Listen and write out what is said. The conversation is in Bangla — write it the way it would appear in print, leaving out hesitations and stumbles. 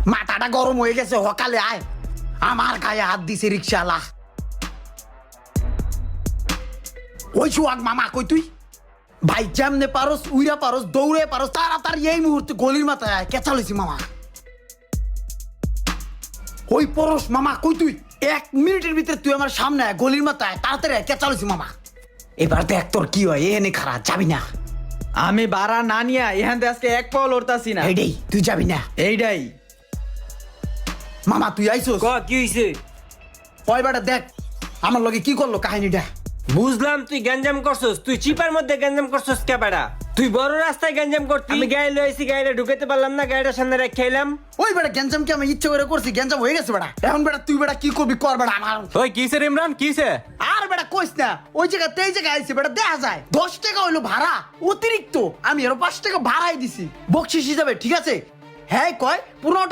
মাথাটা গরম হয়ে গেছে, সকালে আয়। আমার গায়ে হাত দিছে রিক্সাওয়ালা। ওই সোহাগ মামা কই তুই? ভাই যেমনে পারস উইরা পারস দৌড়ে পারস তাড়াতাড়ি এই মুহূর্তে গলির মাথায় আয়, কেঁচা লইছি মামা। ওই পরশ মামা কই তুই? 1 মিনিটের ভিতরে তুই আমার সামনে আয়, গলির মাথায় তাড়াতাড়ি আয়, কেঁচা লইছি মামা। এবার দেখ তোর কি হয়, এনে খারাপ যাবি না। আমি ভাড়া না নিয়া এখান থেকে আজকে এক পাও লড়তাছি না। এইটাই তুই যাবি না। এইটাই মামা তুই আইসোস? কি হইছে? ওই বেটা দেখ আমার লগে কি করলো কাহিনীটা। বুঝলাম তুই গ্যাঞ্জাম করছস, তুই চিপার মধ্যে গ্যাঞ্জাম করছস কে বেড়া? তুই বড় রাস্তায় গ্যাঞ্জাম করতি, আমি গাড়ি লইছি, গাড়িটা ঢুকাতে পারলাম না, গাড়িটা সামনে রেখে এলাম। ওই বেটা গ্যাঞ্জাম কি আমি ইচ্ছে করে করছি? গ্যাঞ্জাম হয়ে গেছে বেটা। এখন বেটা তুই বেটা কি করবি কর বেটা আমার। ওই কিসে রে ইমরান, কিসে? আর বেটা কইস না, ওই জায়গাতে এই জায়গায় আইছে বেটা, দেখা যায় 10 টাকা হইলো ভাড়া অতিরিক্ত, আমি আরো 5 টাকা ভাড়াই দিছি বকশিস হিসাবে, ঠিক আছে? হ্যাঁ কয় 15